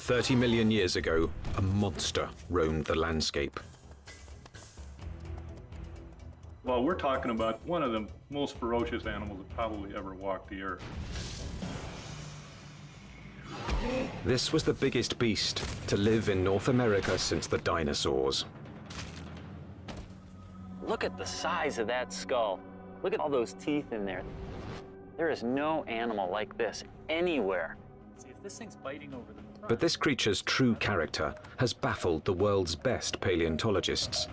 30 million years ago, a monster roamed the landscape. Well, we're talking about one of the most ferocious animals that probably ever walked the earth. This was the biggest beast to live in North America since the dinosaurs. Look at the size of that skull. Look at all those teeth in there. There is no animal like this anywhere. See, if this thing's biting over the front... But this creature's true character has baffled the world's best paleontologists.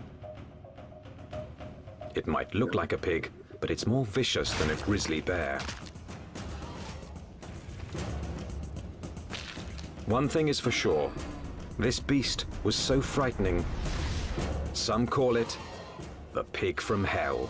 It might look like a pig, but it's more vicious than a grizzly bear. One thing is for sure, this beast was so frightening, some call it the pig from hell.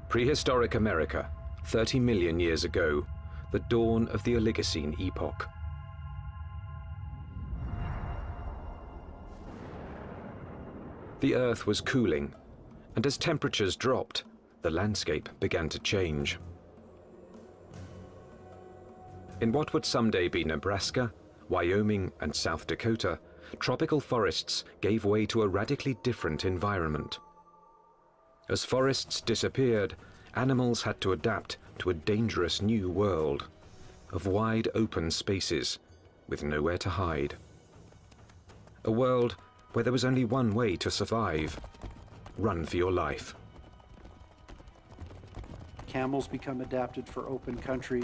Prehistoric America, 30 million years ago, the dawn of the Oligocene epoch. The Earth was cooling, and as temperatures dropped, the landscape began to change. In what would someday be Nebraska, Wyoming, and South Dakota, tropical forests gave way to a radically different environment. As forests disappeared, animals had to adapt to a dangerous new world of wide open spaces with nowhere to hide. A world where there was only one way to survive: run for your life. Camels become adapted for open country,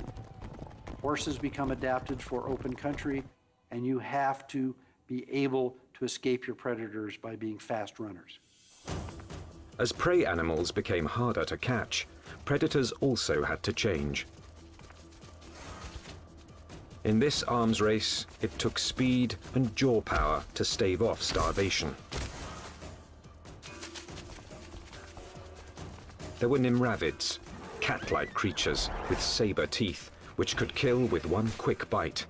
horses become adapted for open country, and you have to be able to escape your predators by being fast runners. As prey animals became harder to catch, predators also had to change. In this arms race, it took speed and jaw power to stave off starvation. There were nimravids, cat-like creatures with saber teeth, which could kill with one quick bite.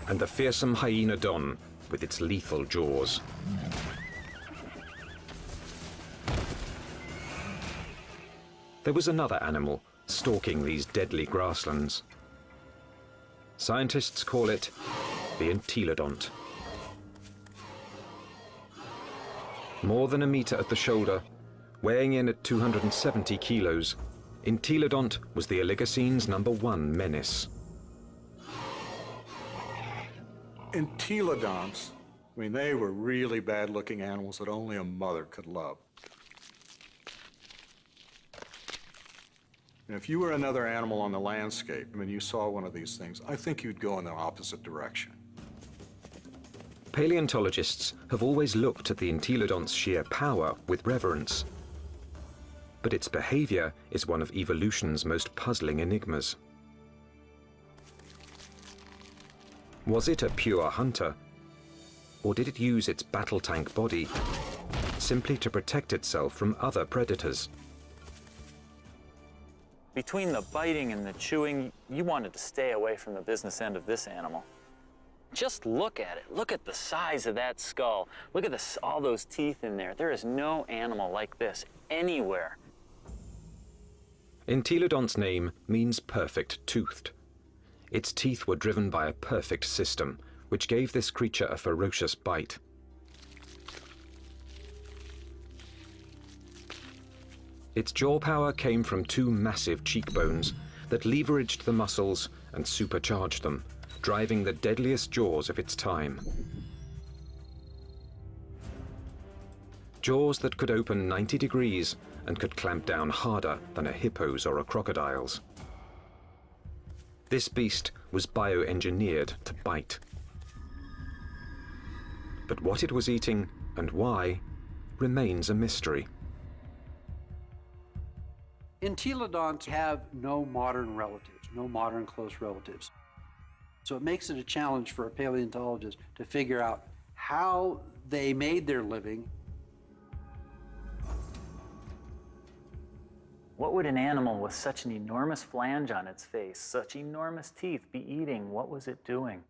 And the fearsome hyenodon with its lethal jaws. There was another animal stalking these deadly grasslands. Scientists call it the entelodont. More than a meter at the shoulder, weighing in at 270 kilos, entelodont was the Oligocene's #1 menace. Entelodonts, I mean, they were really bad-looking animals that only a mother could love. And if you were another animal on the landscape and you saw one of these things, I think you'd go in the opposite direction. Paleontologists have always looked at the entelodont's sheer power with reverence. But its behavior is one of evolution's most puzzling enigmas. Was it a pure hunter, or did it use its battle tank body simply to protect itself from other predators? Between the biting and the chewing, you wanted to stay away from the business end of this animal. Just look at it. Look at the size of that skull. Look at all those teeth in there. There is no animal like this anywhere. Entelodont's name means perfect-toothed. Its teeth were driven by a perfect system, which gave this creature a ferocious bite. Its jaw power came from two massive cheekbones that leveraged the muscles and supercharged them, driving the deadliest jaws of its time. Jaws that could open 90 degrees and could clamp down harder than a hippo's or a crocodile's. This beast was bioengineered to bite. But what it was eating and why remains a mystery. Entelodonts have no modern relatives, no modern close relatives. So it makes it a challenge for a paleontologist to figure out how they made their living. What would an animal with such an enormous flange on its face, such enormous teeth, be eating? What was it doing?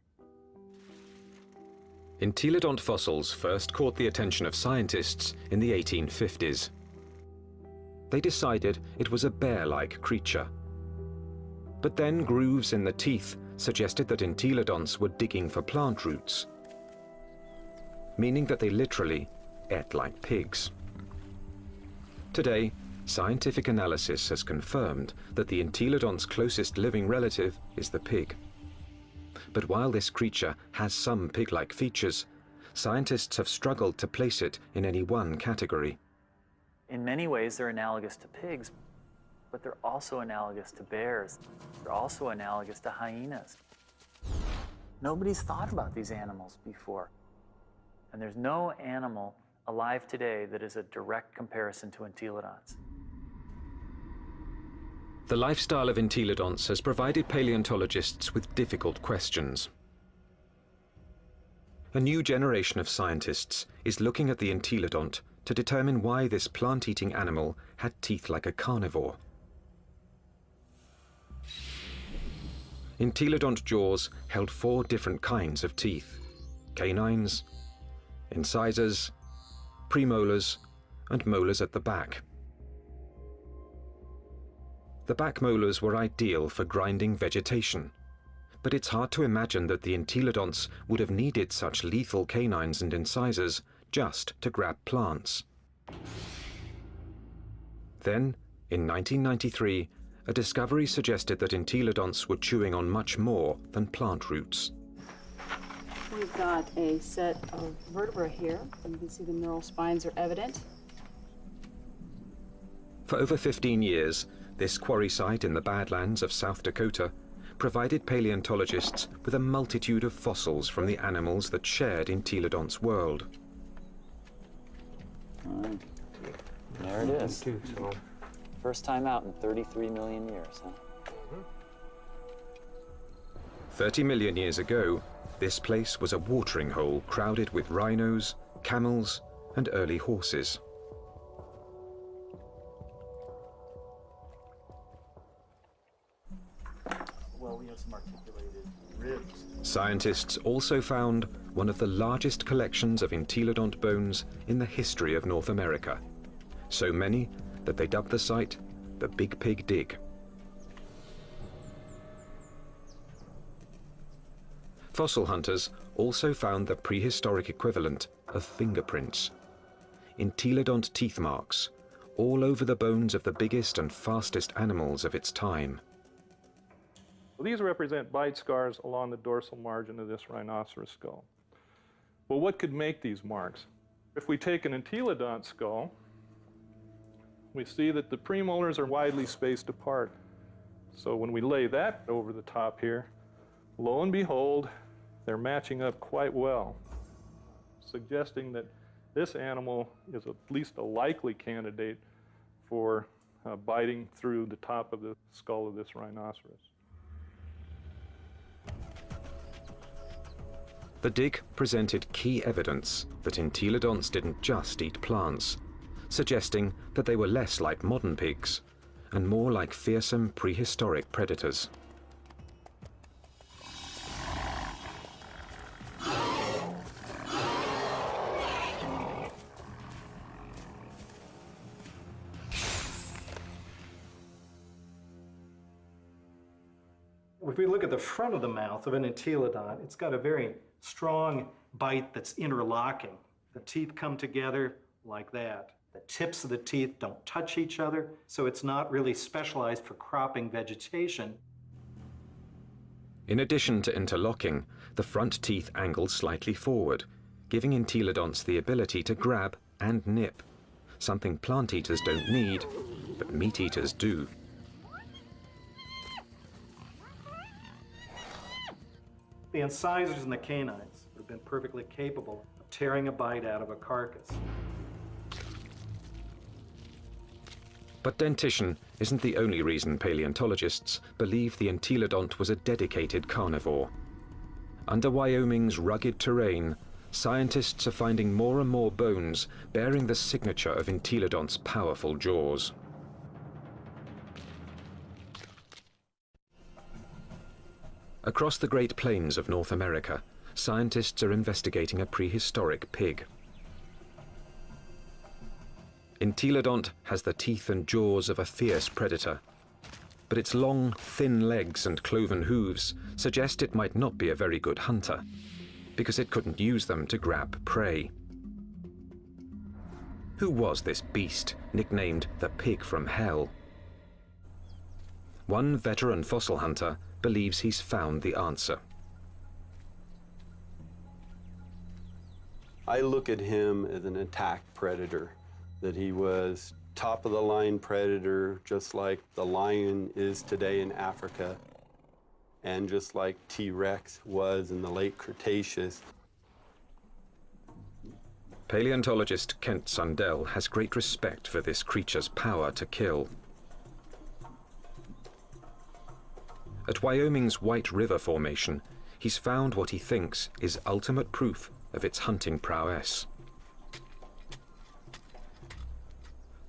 Entelodont fossils first caught the attention of scientists in the 1850s. They decided it was a bear-like creature. But then grooves in the teeth suggested that entelodonts were digging for plant roots, meaning that they literally ate like pigs. Today, scientific analysis has confirmed that the entelodont's closest living relative is the pig. But while this creature has some pig-like features, scientists have struggled to place it in any one category. In many ways, they're analogous to pigs, but they're also analogous to bears. They're also analogous to hyenas. Nobody's thought about these animals before. And there's no animal alive today that is a direct comparison to entelodonts. The lifestyle of entelodonts has provided paleontologists with difficult questions. A new generation of scientists is looking at the entelodont to determine why this plant-eating animal had teeth like a carnivore. Entelodont jaws held 4 different kinds of teeth: canines, incisors, premolars, and molars at the back. The back molars were ideal for grinding vegetation, but it's hard to imagine that the entelodonts would have needed such lethal canines and incisors just to grab plants. Then, in 1993, a discovery suggested that entelodonts were chewing on much more than plant roots. We've got a set of vertebrae here. You can see the neural spines are evident. For over 15 years, this quarry site in the Badlands of South Dakota provided paleontologists with a multitude of fossils from the animals that shared entelodonts' world. There it is. First time out in 33 million years, huh? 30 million years ago, this place was a watering hole crowded with rhinos, camels, and early horses. Well, we have some articulated ribs. Scientists also found one of the largest collections of entelodont bones in the history of North America. So many that they dubbed the site the Big Pig Dig. Fossil hunters also found the prehistoric equivalent of fingerprints, entelodont teeth marks, all over the bones of the biggest and fastest animals of its time. These represent bite scars along the dorsal margin of this rhinoceros skull. Well, what could make these marks? If we take an entelodont skull, we see that the premolars are widely spaced apart. So when we lay that over the top here, lo and behold, they're matching up quite well, suggesting that this animal is at least a likely candidate for biting through the top of the skull of this rhinoceros. The dig presented key evidence that entelodonts didn't just eat plants, suggesting that they were less like modern pigs and more like fearsome prehistoric predators. If we look at the front of the mouth of an entelodont, it's got a very strong bite that's interlocking. The teeth come together like that. The tips of the teeth don't touch each other, so it's not really specialized for cropping vegetation. In addition to interlocking, the front teeth angled slightly forward, giving entelodonts the ability to grab and nip, something plant eaters don't need, but meat eaters do. The incisors and the canines have been perfectly capable of tearing a bite out of a carcass. But dentition isn't the only reason paleontologists believe the entelodont was a dedicated carnivore. Under Wyoming's rugged terrain, scientists are finding more and more bones bearing the signature of entelodont's powerful jaws. Across the Great Plains of North America, scientists are investigating a prehistoric pig. Entelodont has the teeth and jaws of a fierce predator, but its long, thin legs and cloven hooves suggest it might not be a very good hunter, because it couldn't use them to grab prey. Who was this beast, nicknamed the Pig from Hell? One veteran fossil hunter believes he's found the answer. I look at him as an attack predator, that he was top-of-the-line predator, just like the lion is today in Africa, and just like T-Rex was in the late Cretaceous. Paleontologist Kent Sundell has great respect for this creature's power to kill. At Wyoming's White River Formation, he's found what he thinks is ultimate proof of its hunting prowess.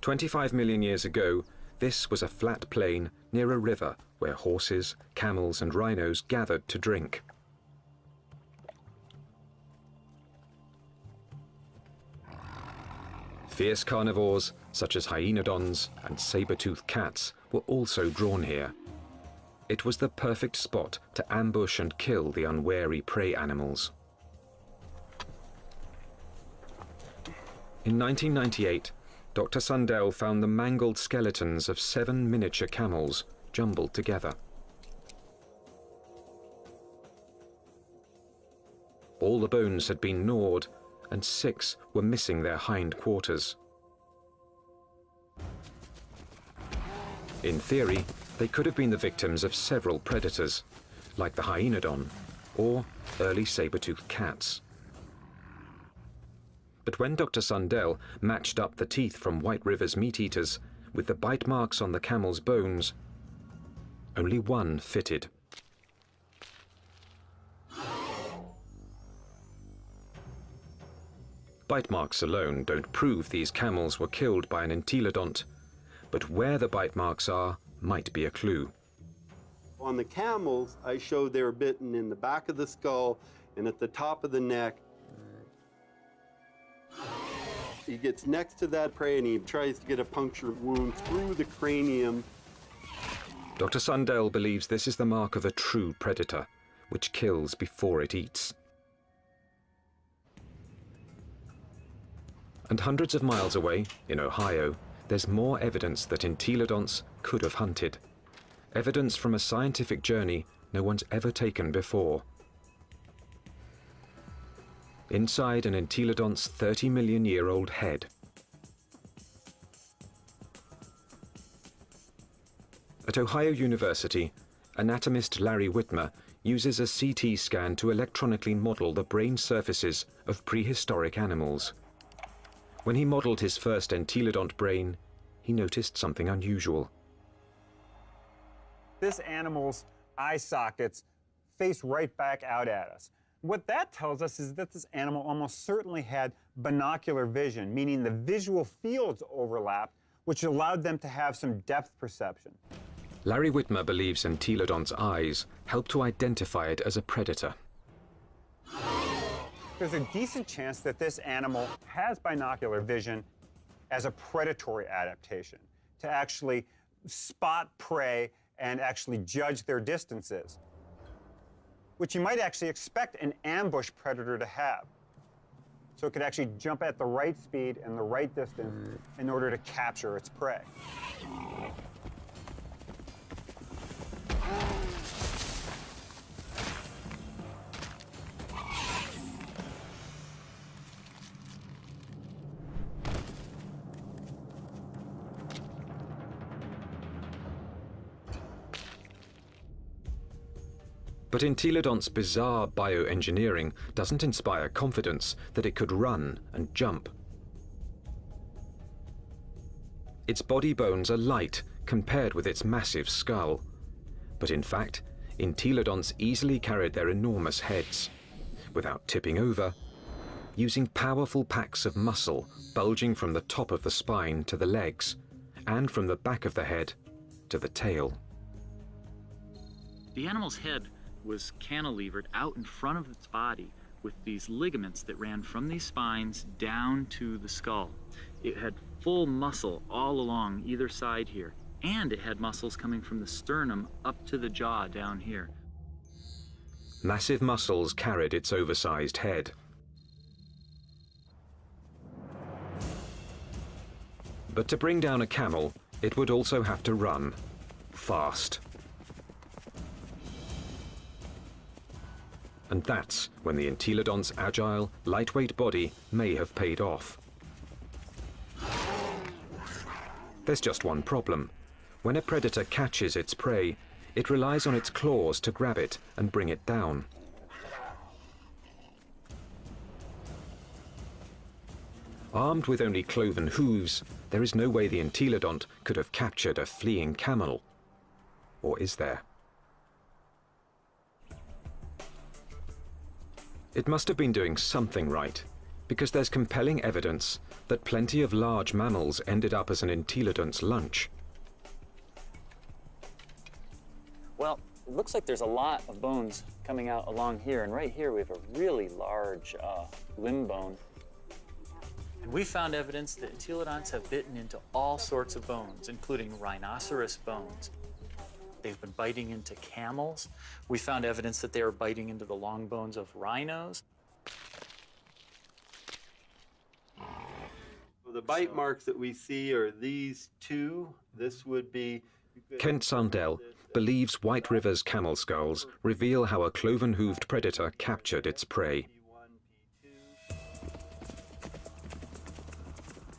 25 million years ago, this was a flat plain near a river where horses, camels, and rhinos gathered to drink. Fierce carnivores, such as hyenodons and saber-toothed cats, were also drawn here. It was the perfect spot to ambush and kill the unwary prey animals. In 1998, Dr. Sundell found the mangled skeletons of 7 miniature camels jumbled together. All the bones had been gnawed, and 6 were missing their hind quarters. In theory, they could have been the victims of several predators, like the hyenodon or early saber-toothed cats. But when Dr. Sundell matched up the teeth from White River's meat-eaters with the bite marks on the camel's bones, only one fitted. Bite marks alone don't prove these camels were killed by an entelodont, but where the bite marks are might be a clue. On the camels, I showed they were bitten in the back of the skull and at the top of the neck. He gets next to that prey and he tries to get a puncture wound through the cranium. Dr. Sundell believes this is the mark of a true predator, which kills before it eats. And hundreds of miles away, in Ohio, there's more evidence that entelodonts could have hunted. Evidence from a scientific journey no one's ever taken before. Inside an entelodont's 30-million-year-old head. At Ohio University, anatomist Larry Whitmer uses a CT scan to electronically model the brain surfaces of prehistoric animals. When he modeled his first entelodont brain, he noticed something unusual. This animal's eye sockets face right back out at us. What that tells us is that this animal almost certainly had binocular vision, meaning the visual fields overlapped, which allowed them to have some depth perception. Larry Whitmer believes entelodont's eyes help to identify it as a predator. There's a decent chance that this animal has binocular vision as a predatory adaptation, to actually spot prey and actually judge their distances, which you might actually expect an ambush predator to have. So it could actually jump at the right speed and the right distance in order to capture its prey. But entelodont's bizarre bioengineering doesn't inspire confidence that it could run and jump. Its body bones are light compared with its massive skull. But in fact, entelodonts easily carried their enormous heads, without tipping over, using powerful packs of muscle bulging from the top of the spine to the legs, and from the back of the head to the tail. The animal's head was cantilevered out in front of its body with these ligaments that ran from these spines down to the skull. It had full muscle all along either side here, and it had muscles coming from the sternum up to the jaw down here. Massive muscles carried its oversized head. But to bring down a camel, it would also have to run fast. And that's when the entelodont's agile, lightweight body may have paid off. There's just one problem. When a predator catches its prey, it relies on its claws to grab it and bring it down. Armed with only cloven hooves, there is no way the entelodont could have captured a fleeing camel. Or is there? It must have been doing something right, because there's compelling evidence that plenty of large mammals ended up as an entelodont's lunch. Well, it looks like there's a lot of bones coming out along here, and right here we have a really large limb bone. And we found evidence that entelodonts have bitten into all sorts of bones, including rhinoceros bones. They've been biting into camels. We found evidence that they were biting into the long bones of rhinos. The bite marks that we see are these two. This would be... Kent Sundell believes White River's camel skulls reveal how a cloven-hooved predator captured its prey.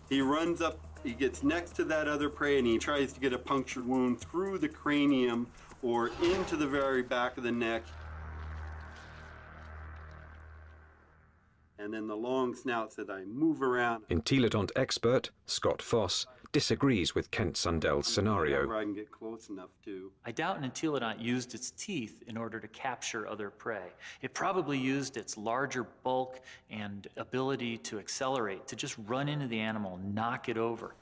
He runs up, he gets next to that other prey, and he tries to get a punctured wound through the cranium or into the very back of the neck. And then the long snouts that I move around. Entelodont expert Scott Foss disagrees with Kent Sundell's scenario. I can get close enough to. I doubt an entelodont used its teeth in order to capture other prey. It probably used its larger bulk and ability to accelerate to just run into the animal and knock it over.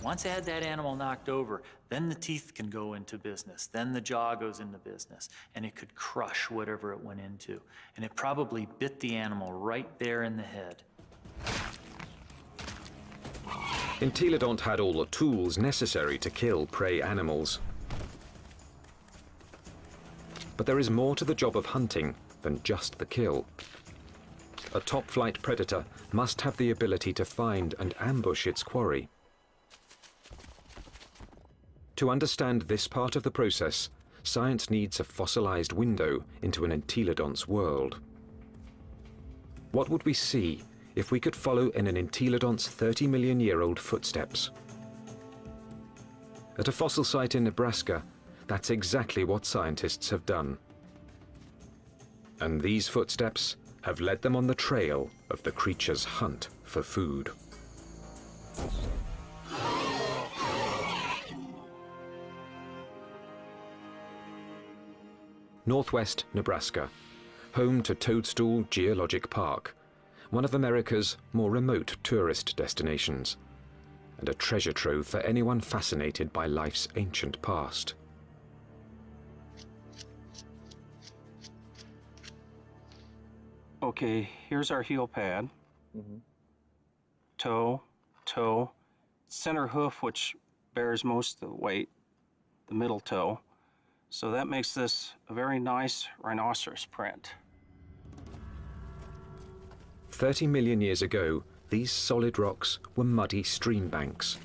Once I had that animal knocked over, then the teeth can go into business, then the jaw goes into business, and it could crush whatever it went into. And it probably bit the animal right there in the head. Entelodont had all the tools necessary to kill prey animals. But there is more to the job of hunting than just the kill. A top-flight predator must have the ability to find and ambush its quarry. To understand this part of the process, science needs a fossilized window into an entelodont's world. What would we see if we could follow in an entelodont's 30-million-year-old footsteps? At a fossil site in Nebraska, that's exactly what scientists have done. And these footsteps have led them on the trail of the creature's hunt for food. Northwest Nebraska, home to Toadstool Geologic Park, one of America's more remote tourist destinations, and a treasure trove for anyone fascinated by life's ancient past. Okay, here's our heel pad. Toe, toe, center hoof, which bears most of the weight, the middle toe. So that makes this a very nice rhinoceros print. 30 million years ago, these solid rocks were muddy stream banks,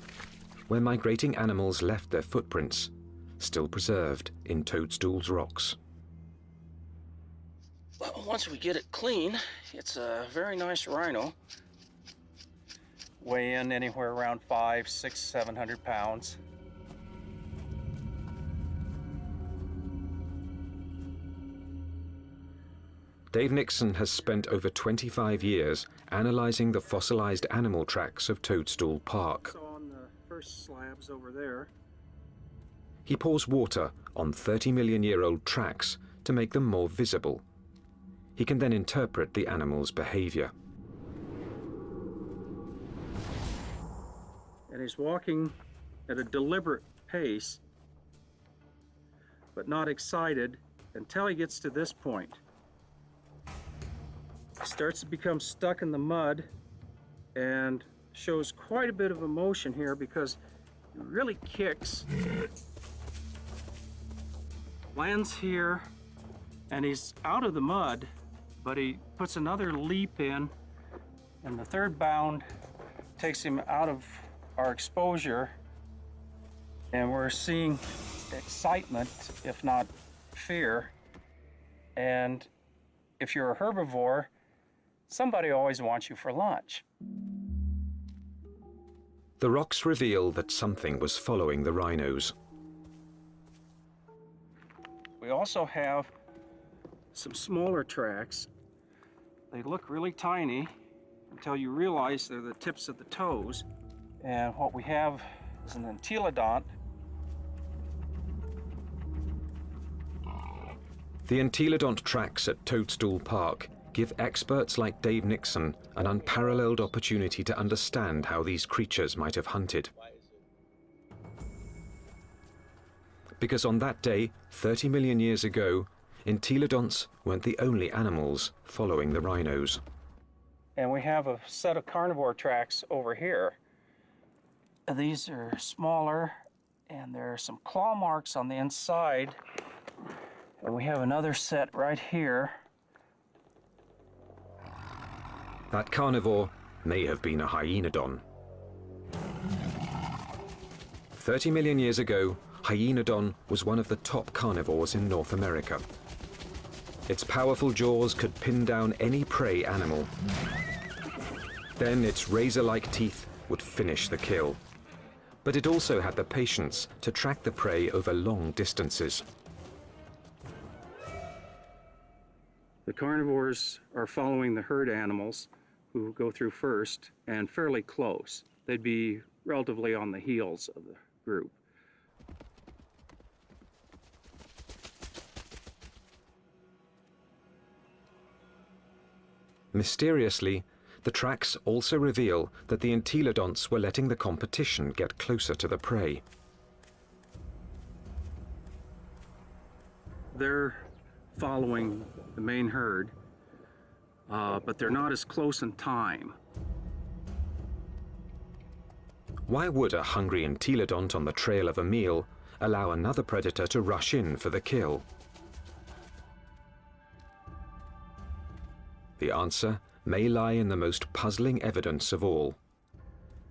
where migrating animals left their footprints, still preserved in Toadstool's rocks. Well, once we get it clean, it's a very nice rhino. Weigh in anywhere around 500, 600, 700 pounds. Dave Nixon has spent over 25 years analyzing the fossilized animal tracks of Toadstool Park. So on the first slabs over there. He pours water on 30-million-year-old tracks to make them more visible. He can then interpret the animal's behavior. And he's walking at a deliberate pace, but not excited until he gets to this point. He starts to become stuck in the mud and shows quite a bit of emotion here because he really kicks, lands here, and he's out of the mud, but he puts another leap in, and the third bound takes him out of our exposure, and we're seeing excitement, if not fear. And if you're a herbivore, somebody always wants you for lunch. The rocks reveal that something was following the rhinos. We also have some smaller tracks. They look really tiny until you realize they're the tips of the toes. And what we have is an entelodont. The entelodont tracks at Toadstool Park give experts like Dave Nixon an unparalleled opportunity to understand how these creatures might have hunted. Because on that day, 30 million years ago, entelodonts weren't the only animals following the rhinos. And we have a set of carnivore tracks over here. These are smaller, and there are some claw marks on the inside. And we have another set right here. That carnivore may have been a hyenodon. 30 million years ago, hyenodon was one of the top carnivores in North America. Its powerful jaws could pin down any prey animal. Then its razor-like teeth would finish the kill. But it also had the patience to track the prey over long distances. The carnivores are following the herd animals who go through first and fairly close. They'd be relatively on the heels of the group. Mysteriously, the tracks also reveal that the entelodonts were letting the competition get closer to the prey. They're following the main herd, but they're not as close in time. Why would a hungry entelodont on the trail of a meal allow another predator to rush in for the kill? The answer may lie in the most puzzling evidence of all.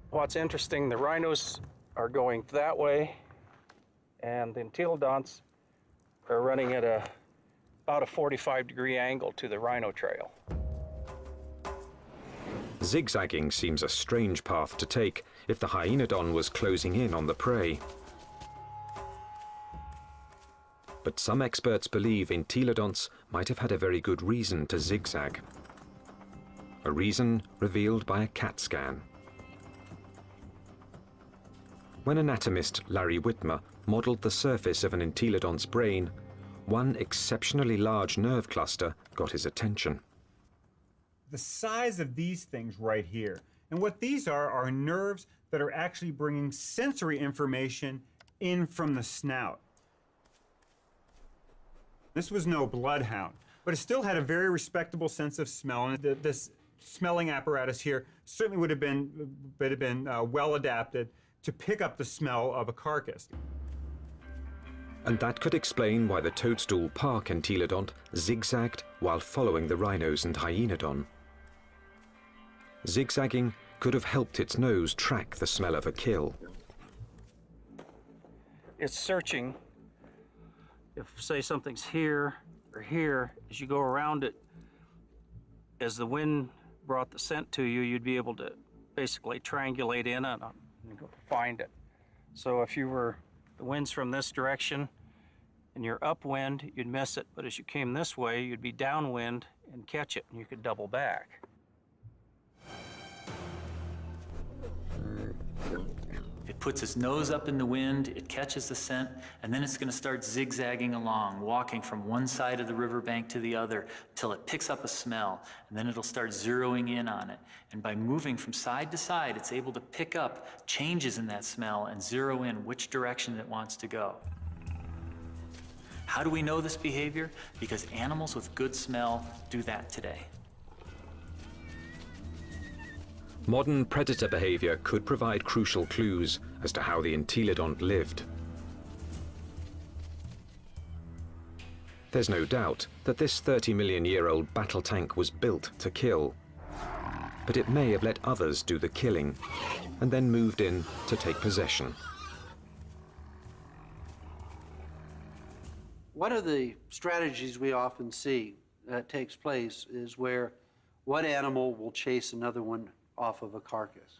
What's interesting, the rhinos are going that way, and the entelodonts are running at about a 45-degree angle to the rhino trail. Zigzagging seems a strange path to take if the hyenodon was closing in on the prey. But some experts believe entelodonts might have had a very good reason to zigzag. A reason revealed by a CAT scan. When anatomist Larry Whitmer modeled the surface of an entelodont's brain, one exceptionally large nerve cluster got his attention. The size of these things right here, and what these are nerves that are actually bringing sensory information in from the snout. This was no bloodhound, but it still had a very respectable sense of smell, and this smelling apparatus here certainly would have been well adapted to pick up the smell of a carcass. And that could explain why the Toadstool Park entelodont zigzagged while following the rhinos and hyenodon. Zigzagging could have helped its nose track the smell of a kill. It's searching. If, say, something's here or here, as you go around it, as the wind brought the scent to you, you'd be able to basically triangulate in on it and go find it. So if the wind's from this direction and you're upwind, you'd miss it, but as you came this way, you'd be downwind and catch it, and you could double back. It puts its nose up in the wind, it catches the scent, and then it's going to start zigzagging along, walking from one side of the riverbank to the other until it picks up a smell, and then it'll start zeroing in on it. And by moving from side to side, it's able to pick up changes in that smell and zero in which direction it wants to go. How do we know this behavior? Because animals with good smell do that today. Modern predator behavior could provide crucial clues as to how the entelodont lived. There's no doubt that this 30-million-year-old battle tank was built to kill, but it may have let others do the killing and then moved in to take possession. One of the strategies we often see that takes place is where one animal will chase another one off of a carcass.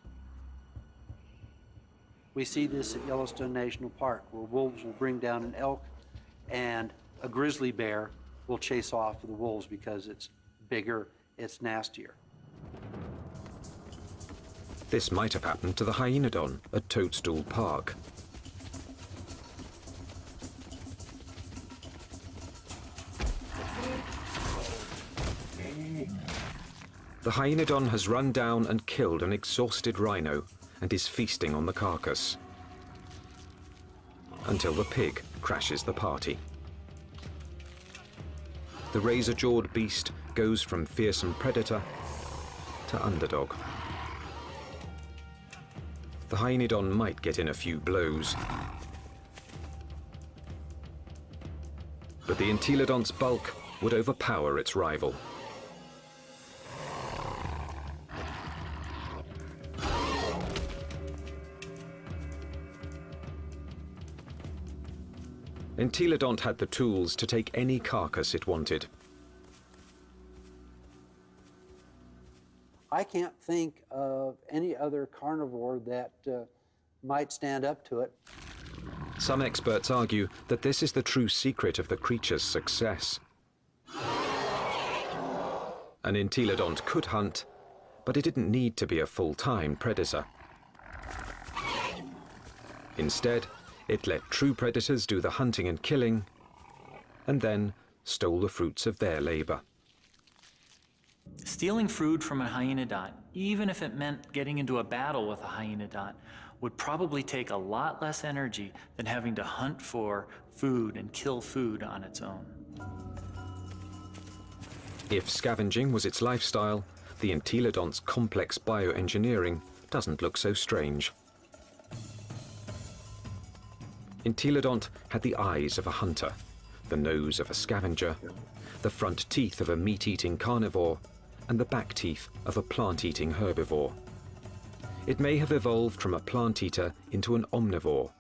We see this at Yellowstone National Park, where wolves will bring down an elk and a grizzly bear will chase off the wolves because it's bigger, it's nastier. This might have happened to the hyenodon at Toadstool Park. The hyenodon has run down and killed an exhausted rhino and is feasting on the carcass until the pig crashes the party. The razor-jawed beast goes from fearsome predator to underdog. The hyenodon might get in a few blows, but the entelodont's bulk would overpower its rival. Entelodont had the tools to take any carcass it wanted. I can't think of any other carnivore that might stand up to it. Some experts argue that this is the true secret of the creature's success. An entelodont could hunt, but it didn't need to be a full-time predator. Instead, it let true predators do the hunting and killing, and then stole the fruits of their labor. Stealing food from a hyenodont, even if it meant getting into a battle with a hyenodont, would probably take a lot less energy than having to hunt for food and kill food on its own. If scavenging was its lifestyle, the entelodont's complex bioengineering doesn't look so strange. Entelodont had the eyes of a hunter, the nose of a scavenger, the front teeth of a meat-eating carnivore, and the back teeth of a plant-eating herbivore. It may have evolved from a plant-eater into an omnivore,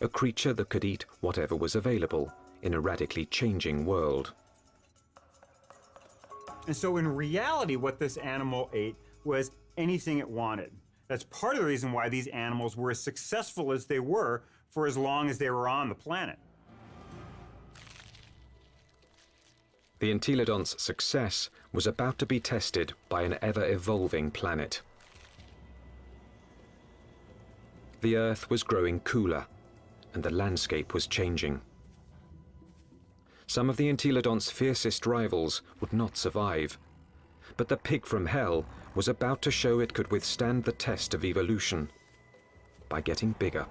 a creature that could eat whatever was available in a radically changing world. And so in reality, what this animal ate was anything it wanted. That's part of the reason why these animals were as successful as they were for as long as they were on the planet. The entelodont's success was about to be tested by an ever-evolving planet. The Earth was growing cooler, and the landscape was changing. Some of the entelodont's fiercest rivals would not survive, but the pig from hell was about to show it could withstand the test of evolution by getting bigger.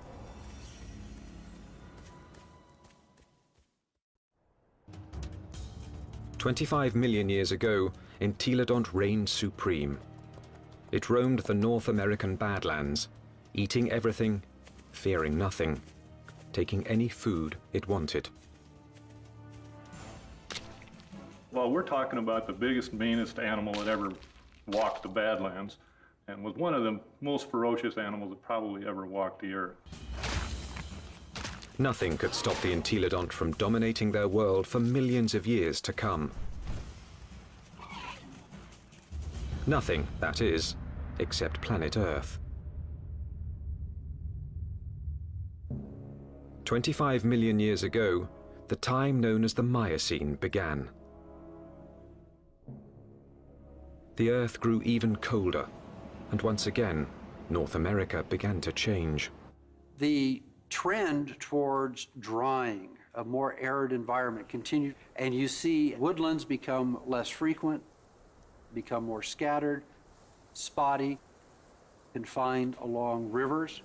"25 million years ago, entelodont reigned supreme. It roamed the North American Badlands, eating everything, fearing nothing, taking any food it wanted." Well, we're talking about the biggest, meanest animal that ever walked the Badlands, and was one of the most ferocious animals that probably ever walked the earth. Nothing could stop the entelodont from dominating their world for millions of years to come. Nothing, that is, except planet Earth. 25 million years ago, the time known as the Miocene began. The Earth grew even colder, and once again, North America began to change. The trend towards drying, a more arid environment continued, and you see woodlands become less frequent, become more scattered, spotty, confined along rivers.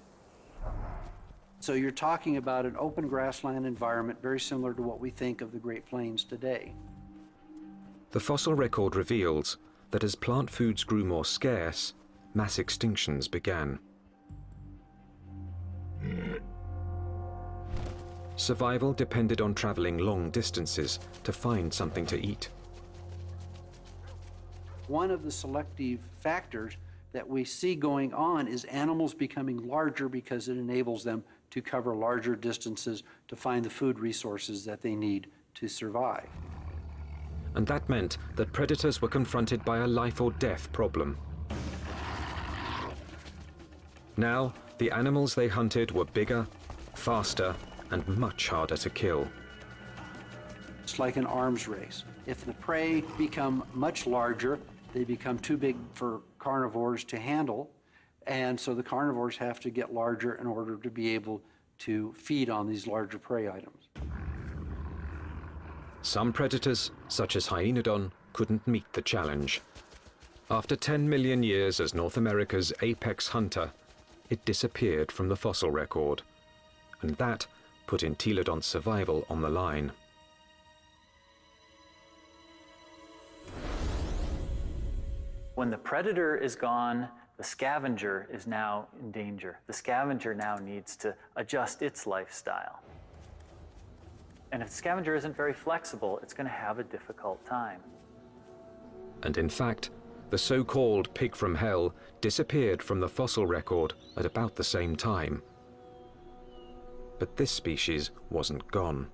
So you're talking about an open grassland environment very similar to what we think of the Great Plains today. The fossil record reveals that as plant foods grew more scarce, mass extinctions began. Survival depended on traveling long distances to find something to eat. One of the selective factors that we see going on is animals becoming larger because it enables them to cover larger distances to find the food resources that they need to survive. And that meant that predators were confronted by a life or death problem. Now, the animals they hunted were bigger, faster, and much harder to kill. It's like an arms race. If the prey become much larger, they become too big for carnivores to handle, and so the carnivores have to get larger in order to be able to feed on these larger prey items. Some predators, such as Hyaenodon, couldn't meet the challenge. After 10 million years as North America's apex hunter, it disappeared from the fossil record, and that put Entelodon's survival on the line. When the predator is gone, the scavenger is now in danger. The scavenger now needs to adjust its lifestyle. And if the scavenger isn't very flexible, it's going to have a difficult time. And in fact, the so-called pig from hell disappeared from the fossil record at about the same time. But this species wasn't gone.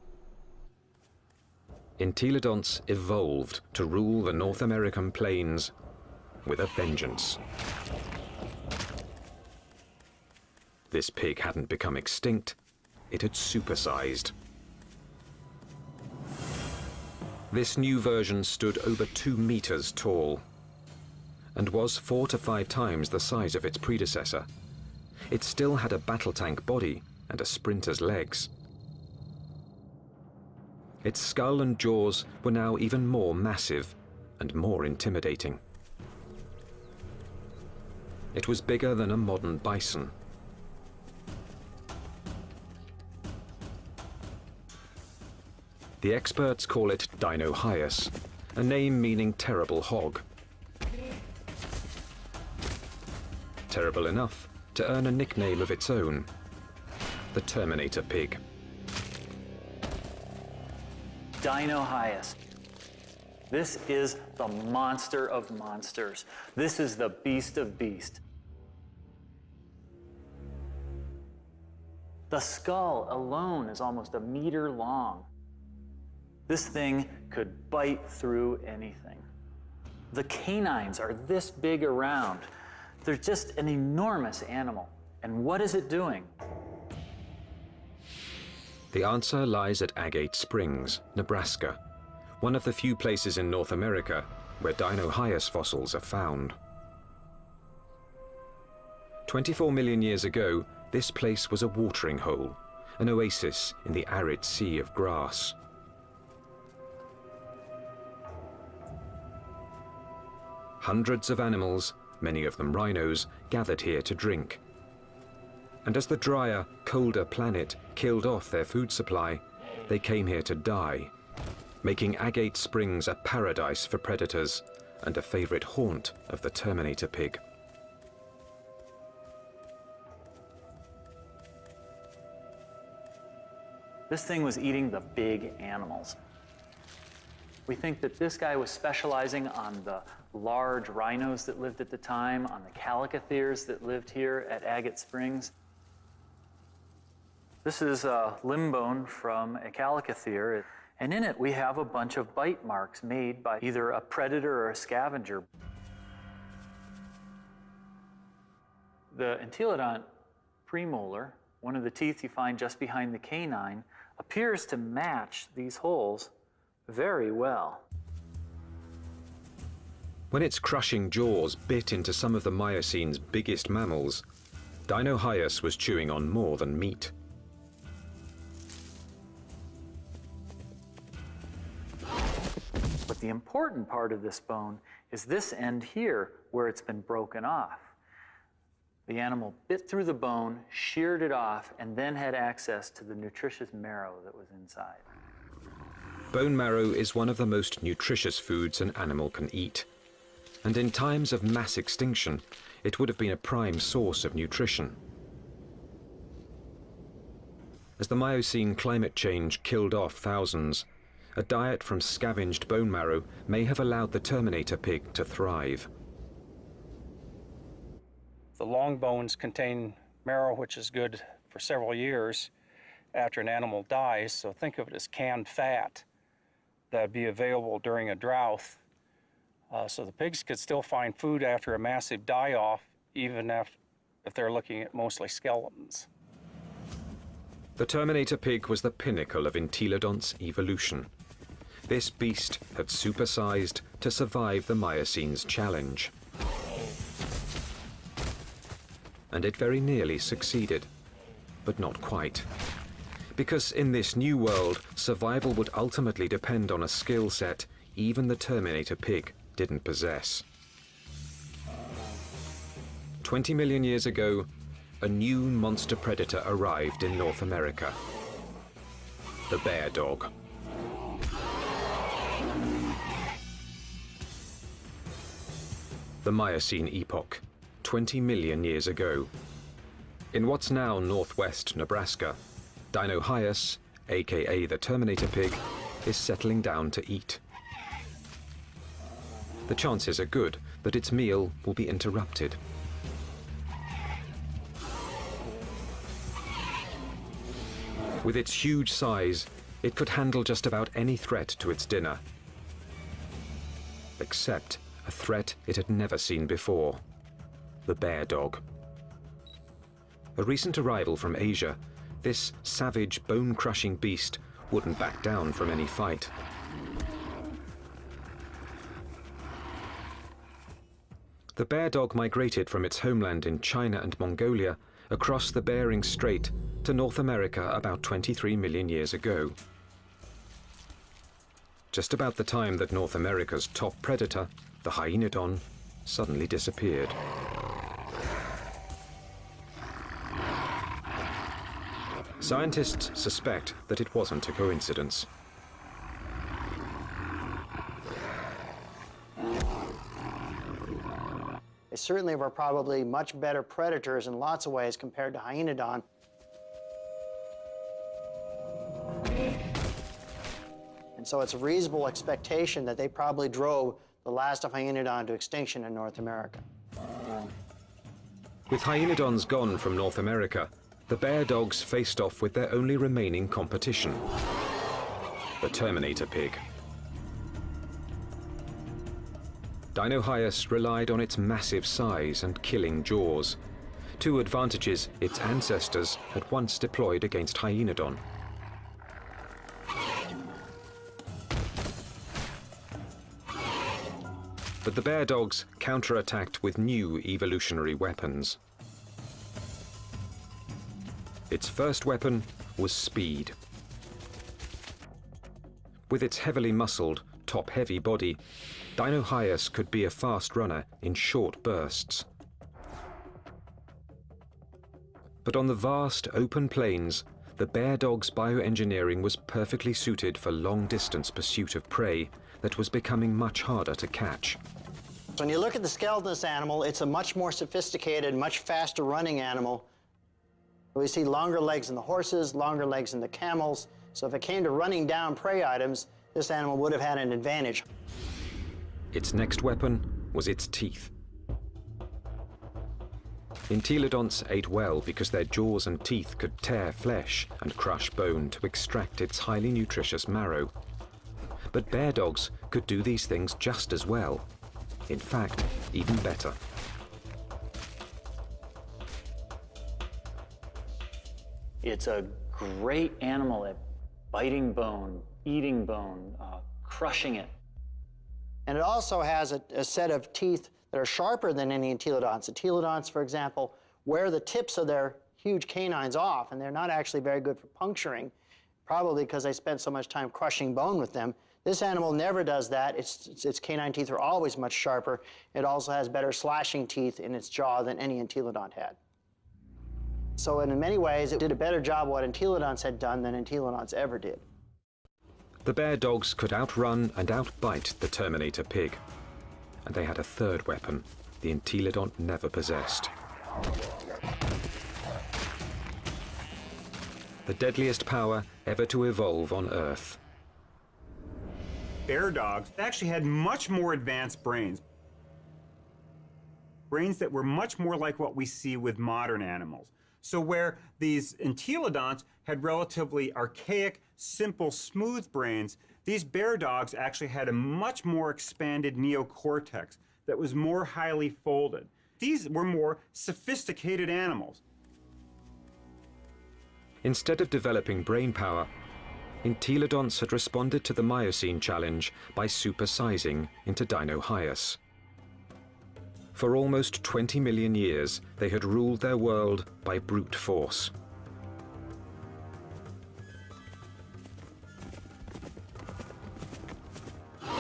Entelodonts evolved to rule the North American plains with a vengeance. This pig hadn't become extinct, it had supersized. This new version stood over 2 meters tall and was 4 to 5 times the size of its predecessor. It still had a battle tank body and a sprinter's legs. Its skull and jaws were now even more massive and more intimidating. It was bigger than a modern bison. The experts call it Dinohyus, a name meaning terrible hog. Terrible enough to earn a nickname of its own, the Terminator pig. Dinohyus. This is the monster of monsters. This is the beast of beasts. The skull alone is almost 1 meter long. This thing could bite through anything. The canines are this big around. They're just an enormous animal. And what is it doing? The answer lies at Agate Springs, Nebraska, one of the few places in North America where Dinohyus fossils are found. 24 million years ago, this place was a watering hole, an oasis in the arid sea of grass. Hundreds of animals, many of them rhinos, gathered here to drink. And as the drier, colder planet killed off their food supply, they came here to die, making Agate Springs a paradise for predators and a favorite haunt of the Terminator pig. This thing was eating the big animals. We think that this guy was specializing on the large rhinos that lived at the time, on the calicotheres that lived here at Agate Springs. This is a limb bone from a calicothere, and in it we have a bunch of bite marks made by either a predator or a scavenger. The Entelodont premolar, one of the teeth you find just behind the canine, appears to match these holes very well. When its crushing jaws bit into some of the Miocine's biggest mammals, Dinohyus was chewing on more than meat. But the important part of this bone is this end here, where it's been broken off. The animal bit through the bone, sheared it off, and then had access to the nutritious marrow that was inside. Bone marrow is one of the most nutritious foods an animal can eat. And in times of mass extinction, it would have been a prime source of nutrition. As the Miocene climate change killed off thousands, a diet from scavenged bone marrow may have allowed the Terminator pig to thrive. The long bones contain marrow, which is good for several years after an animal dies, so think of it as canned fat that would be available during a drought. So the pigs could still find food after a massive die-off, even if they're looking at mostly skeletons. The Terminator pig was the pinnacle of entelodont's evolution. This beast had supersized to survive the Miocene's challenge. And it very nearly succeeded, but not quite. Because in this new world, survival would ultimately depend on a skill set even the Terminator pig didn't possess. 20 million years ago, a new monster predator arrived in North America. The bear dog. The Miocene epoch, 20 million years ago. In what's now northwest Nebraska, Dinohyus, aka the Terminator pig, is settling down to eat. The chances are good that its meal will be interrupted. With its huge size, it could handle just about any threat to its dinner, except a threat it had never seen before, the bear dog. A recent arrival from Asia, this savage, bone-crushing beast wouldn't back down from any fight. The bear dog migrated from its homeland in China and Mongolia across the Bering Strait to North America about 23 million years ago. Just about the time that North America's top predator, the hyenodon, suddenly disappeared. Scientists suspect that it wasn't a coincidence. They certainly were probably much better predators in lots of ways compared to hyenodon. And so it's a reasonable expectation that they probably drove the last of hyenodon to extinction in North America. With hyenodons gone from North America, the bear dogs faced off with their only remaining competition, the Terminator pig. Dinohyus relied on its massive size and killing jaws, two advantages its ancestors had once deployed against hyenodon. But the bear dogs counterattacked with new evolutionary weapons. Its first weapon was speed. With its heavily muscled, top-heavy body, Dinohyus could be a fast runner in short bursts. But on the vast, open plains, the bear dog's bioengineering was perfectly suited for long-distance pursuit of prey that was becoming much harder to catch. When you look at the skeleton of this animal, it's a much more sophisticated, much faster running animal. We see longer legs in the horses, longer legs in the camels. So if it came to running down prey items, this animal would have had an advantage. Its next weapon was its teeth. Entelodonts ate well because their jaws and teeth could tear flesh and crush bone to extract its highly nutritious marrow. But bear dogs could do these things just as well. In fact, even better. It's a great animal at biting bone, eating bone, crushing it. And it also has a set of teeth that are sharper than any entelodonts. Entelodonts, for example, wear the tips of their huge canines off, and they're not actually very good for puncturing, probably because they spent so much time crushing bone with them. This animal never does that. Its canine teeth are always much sharper. It also has better slashing teeth in its jaw than any entelodont had. So in many ways, it did a better job of what entelodonts had done than entelodonts ever did. The bear dogs could outrun and outbite the Terminator pig. And they had a third weapon the entelodont never possessed. The deadliest power ever to evolve on Earth. Bear dogs actually had much more advanced brains. Brains that were much more like what we see with modern animals. So where these entelodonts had relatively archaic, simple, smooth brains, these bear dogs actually had a much more expanded neocortex that was more highly folded. These were more sophisticated animals. Instead of developing brain power, entelodonts had responded to the Miocene challenge by supersizing into Dinohyus. For almost 20 million years, they had ruled their world by brute force.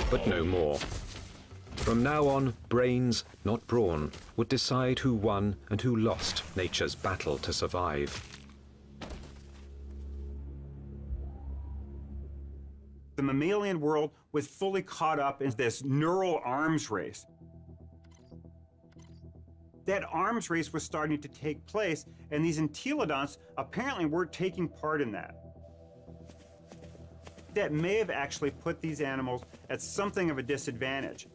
But no more. From now on, brains, not brawn, would decide who won and who lost nature's battle to survive. The mammalian world was fully caught up in this neural arms race. That arms race was starting to take place, and these entelodonts apparently weren't taking part in that. That may have actually put these animals at something of a disadvantage.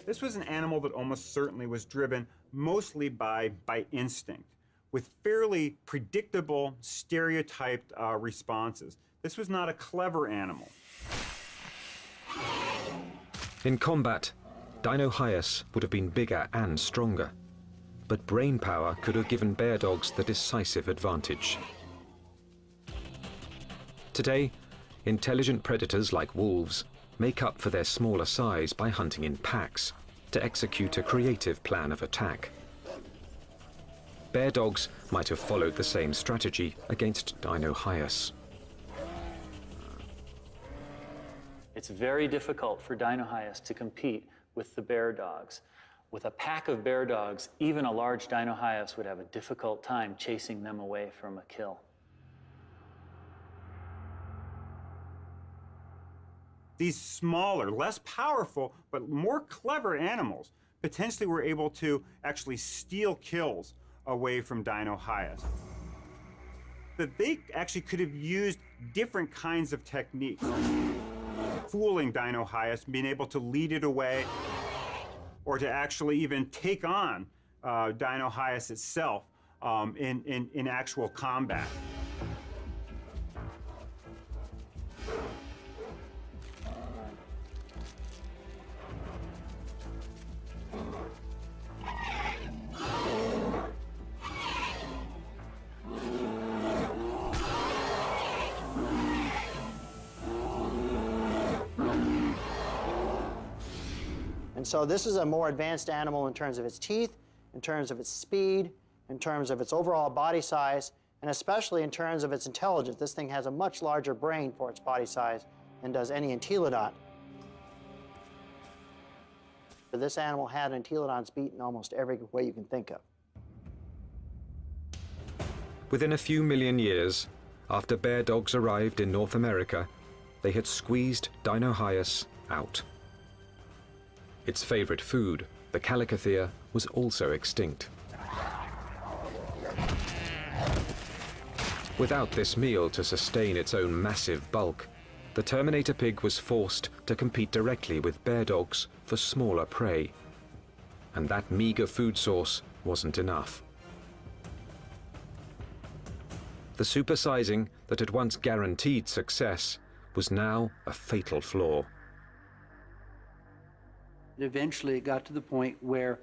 This was an animal that almost certainly was driven mostly by instinct, with fairly predictable, stereotyped responses. This was not a clever animal. In combat, Dinohyus would have been bigger and stronger, but brain power could have given bear dogs the decisive advantage. Today, intelligent predators like wolves make up for their smaller size by hunting in packs to execute a creative plan of attack. Bear dogs might have followed the same strategy against Dinohyus. It's very difficult for Dinohyus to compete with the bear dogs. With a pack of bear dogs, even a large Dinohyus would have a difficult time chasing them away from a kill. These smaller, less powerful, but more clever animals potentially were able to actually steal kills away from Dinohyus. That they actually could have used different kinds of techniques. Fooling Dinohyus, being able to lead it away, or to actually even take on Dinohyus itself in actual combat. And so this is a more advanced animal in terms of its teeth, in terms of its speed, in terms of its overall body size, and especially in terms of its intelligence. This thing has a much larger brain for its body size than does any entelodont. But this animal had entelodonts beat in almost every way you can think of. Within a few million years, after bear dogs arrived in North America, they had squeezed Dinohyus out. Its favorite food, the calicothea, was also extinct. Without this meal to sustain its own massive bulk, the Terminator pig was forced to compete directly with bear dogs for smaller prey. And that meager food source wasn't enough. The supersizing that had once guaranteed success was now a fatal flaw. Eventually, it got to the point where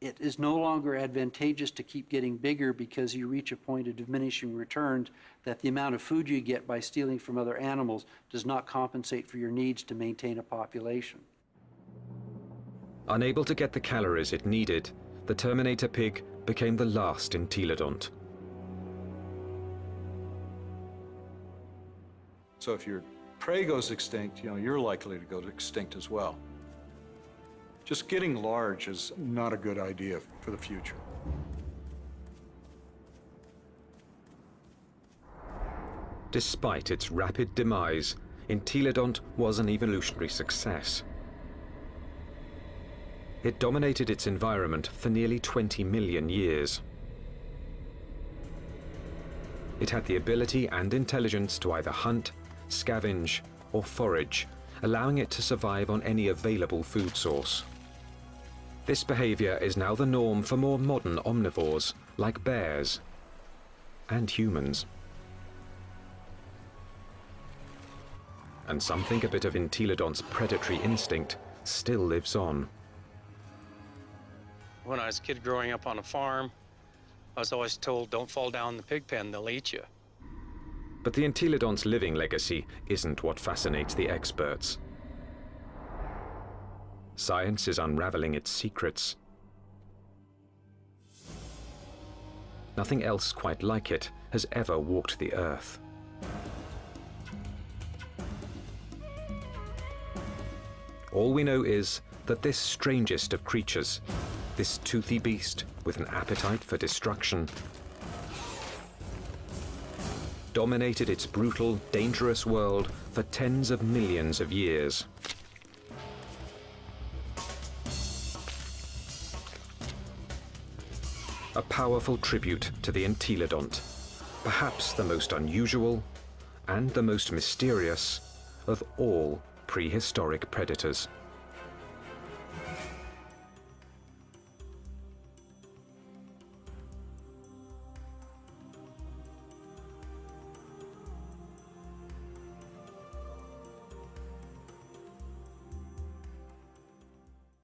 it is no longer advantageous to keep getting bigger because you reach a point of diminishing returns, that the amount of food you get by stealing from other animals does not compensate for your needs to maintain a population. Unable to get the calories it needed, the Terminator pig became the last entelodont. So if your prey goes extinct, you're likely to go extinct as well. Just getting large is not a good idea for the future. Despite its rapid demise, entelodont was an evolutionary success. It dominated its environment for nearly 20 million years. It had the ability and intelligence to either hunt, scavenge, or forage, allowing it to survive on any available food source. This behavior is now the norm for more modern omnivores, like bears and humans. And some think a bit of entelodont's predatory instinct still lives on. When I was a kid growing up on a farm, I was always told, don't fall down the pig pen, they'll eat you. But the entelodont's living legacy isn't what fascinates the experts. Science is unraveling its secrets. Nothing else quite like it has ever walked the earth. All we know is that this strangest of creatures, this toothy beast with an appetite for destruction, dominated its brutal, dangerous world for tens of millions of years. A powerful tribute to the entelodont, perhaps the most unusual and the most mysterious of all prehistoric predators.